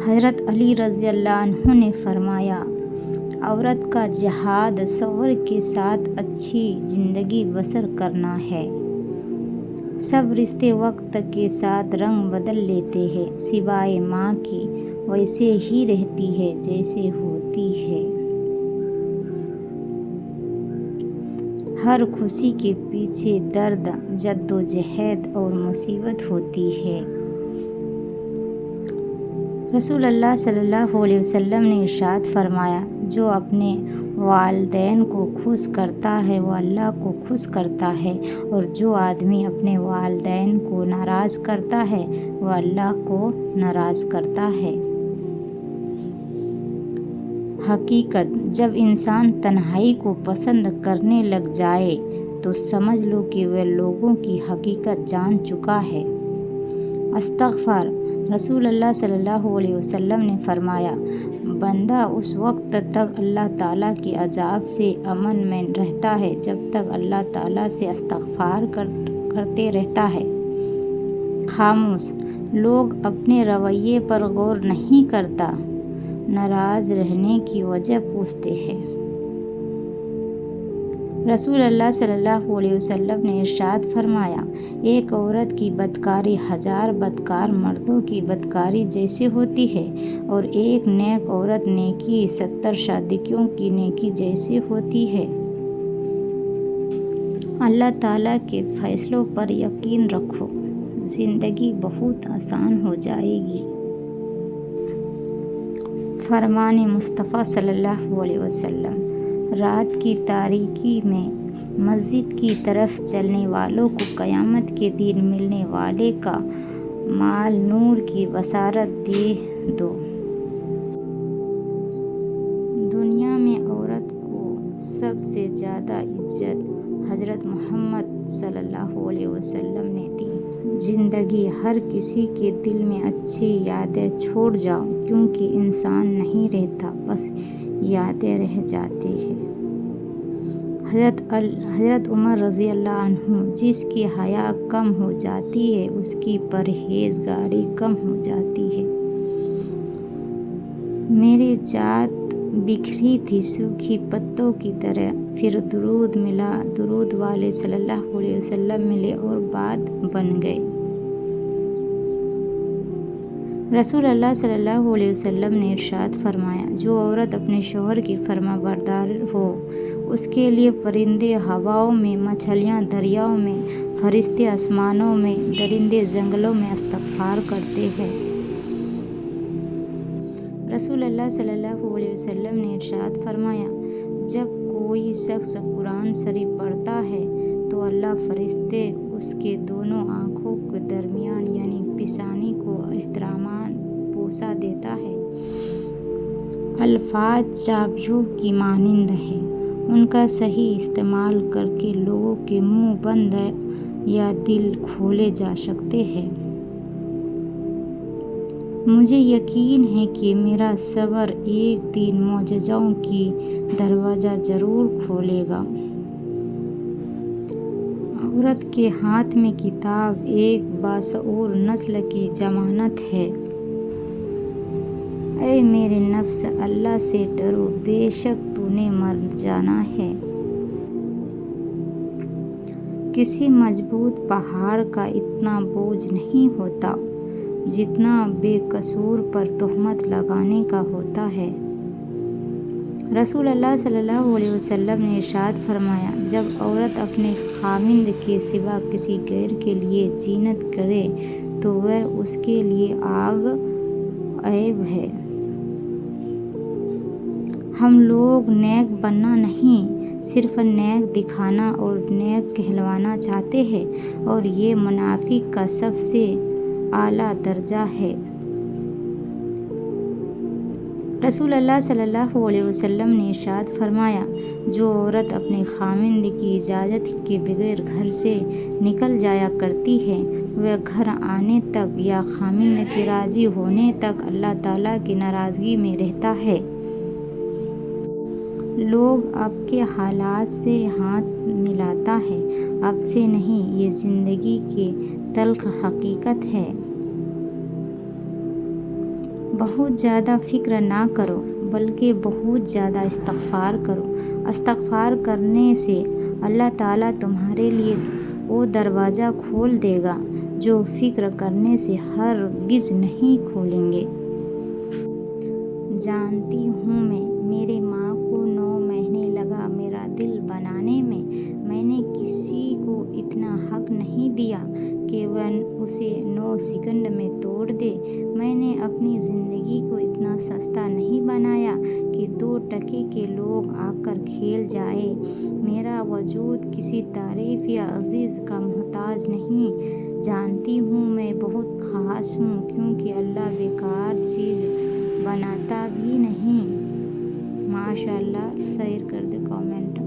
حضرت علی رضی اللہ عنہ نے فرمایا، عورت کا جہاد شوہر کے ساتھ اچھی زندگی بسر کرنا ہے۔ سب رشتے وقت کے ساتھ رنگ بدل لیتے ہیں، سوائے ماں کی، ویسے ہی رہتی ہے جیسے ہوتی ہے۔ ہر خوشی کے پیچھے درد، جدوجہد اور مصیبت ہوتی ہے۔ رسول اللہ صلی اللہ علیہ وسلم نے ارشاد فرمایا، جو اپنے والدین کو خوش کرتا ہے وہ اللہ کو خوش کرتا ہے، اور جو آدمی اپنے والدین کو ناراض کرتا ہے وہ اللہ کو ناراض کرتا ہے۔ حقیقت: جب انسان تنہائی کو پسند کرنے لگ جائے تو سمجھ لو کہ وہ لوگوں کی حقیقت جان چکا ہے۔ استغفار: رسول اللہ صلی اللہ علیہ وسلم نے فرمایا، بندہ اس وقت تک اللہ تعالیٰ کے عذاب سے امن میں رہتا ہے جب تک اللہ تعالیٰ سے استغفار کرتے رہتا ہے۔ خاموش: لوگ اپنے رویے پر غور نہیں کرتا، ناراض رہنے کی وجہ پوچھتے ہیں۔ رسول اللہ صلی اللہ علیہ وسلم نے ارشاد فرمایا، ایک عورت کی بدکاری 1000 بدکار مردوں کی بدکاری جیسی ہوتی ہے، اور ایک نیک عورت نیکی 70 صادقوں کی نیکی جیسی ہوتی ہے۔ اللہ تعالیٰ کے فیصلوں پر یقین رکھو، زندگی بہت آسان ہو جائے گی۔ فرمان مصطفیٰ صلی اللہ علیہ وسلم: رات کی تاریکی میں مسجد کی طرف چلنے والوں کو قیامت کے دن ملنے والے کا مال نور کی بشارت دے دو۔ دنیا میں عورت کو سب سے زیادہ عزت حضرت محمد صلی اللہ علیہ وسلم نے دی۔ زندگی حر کسی کے دل میں اچھی یادیں چھوڑ جاؤ، کیونکہ انسان نہیں رہتا، بس یادیں رہ جاتی ہیں۔ حضرت عمر رضی اللہ عنہ: جس کی حیا کم ہو جاتی ہے اس کی پرہیزگاری کم ہو جاتی ہے۔ میری ذات بکھری تھی سوکھی پتوں کی طرح، پھر درود ملا، درود والے صلی اللہ علیہ وسلم ملے اور بات بن گئی۔ رسول اللہ صلی اللہ علیہ وسلم نے ارشاد فرمایا، جو عورت اپنے شوہر کی فرما بردار ہو، اس کے لیے پرندے ہواؤں میں، مچھلیاں دریاؤں میں، فرشتے آسمانوں میں، درندے جنگلوں میں استغفار کرتے ہیں۔ رسول اللہ صلی اللہ علیہ وسلم نے ارشاد فرمایا، جب کوئی شخص قرآن شریف پڑھتا ہے تو اللہ فرشتے اس کے دونوں آنکھوں کے درمیان یعنی پیشانی کو احترام پوشا دیتا ہے۔ الفاظ چابیوں کی مانند ہیں، ان کا صحیح استعمال کر کے لوگوں کے منہ بند یا دل کھولے جا سکتے ہیں۔ مجھے یقین ہے کہ میرا صبر ایک دن معجزوں کی دروازہ ضرور کھولے گا۔ عورت کے ہاتھ میں کتاب ایک باشعور نسل کی ضمانت ہے۔ اے میرے نفس، اللہ سے ڈرو، بے شک تو نے مر جانا ہے۔ کسی مضبوط پہاڑ کا اتنا بوجھ نہیں ہوتا جتنا بے قصور پر تہمت لگانے کا ہوتا ہے۔ رسول اللہ صلی اللہ علیہ وسلم نے ارشاد فرمایا، جب عورت اپنے خاوند کے سوا کسی غیر کے لیے زینت کرے تو وہ اس کے لیے آگ عیب ہے۔ ہم لوگ نیک بننا نہیں، صرف نیک دکھانا اور نیک کہلوانا چاہتے ہیں، اور یہ منافق کا سب سے اعلیٰ درجہ ہے۔ رسول اللہ صلی اللہ علیہ وسلم نے ارشاد فرمایا، جو عورت اپنے خاوند کی اجازت کے بغیر گھر سے نکل جایا کرتی ہے، وہ گھر آنے تک یا خاوند کے راضی ہونے تک اللہ تعالیٰ کی ناراضگی میں رہتا ہے۔ لوگ آپ کے حالات سے ہاتھ ملاتا ہے، آپ سے نہیں، یہ زندگی کی تلخ حقیقت ہے۔ بہت زیادہ فکر نہ کرو بلکہ بہت زیادہ استغفار کرو۔ استغفار کرنے سے اللہ تعالیٰ تمہارے لیے وہ دروازہ کھول دے گا جو فکر کرنے سے ہرگز نہیں کھولیں گے۔ جانتی ہوں میرے ماں کو 9 مہینے لگا میرا دل بنانے میں۔ میں نے کسی کو اتنا حق نہیں دیا کہ وہ اسے 9 سیکنڈ میں توڑ دے۔ میں نے اپنی زندگی کو اتنا سستا نہیں بنایا کہ 2 ٹکے کے لوگ آ کر کھیل جائیں۔ میرا وجود کسی تعریف یا عزیز کا محتاج نہیں۔ جانتی ہوں میں بہت خاص ہوں کیونکہ اللہ بیکار چیز بناتا بھی نہیں۔ ماشاءاللہ، شیئر کر دے کامنٹ۔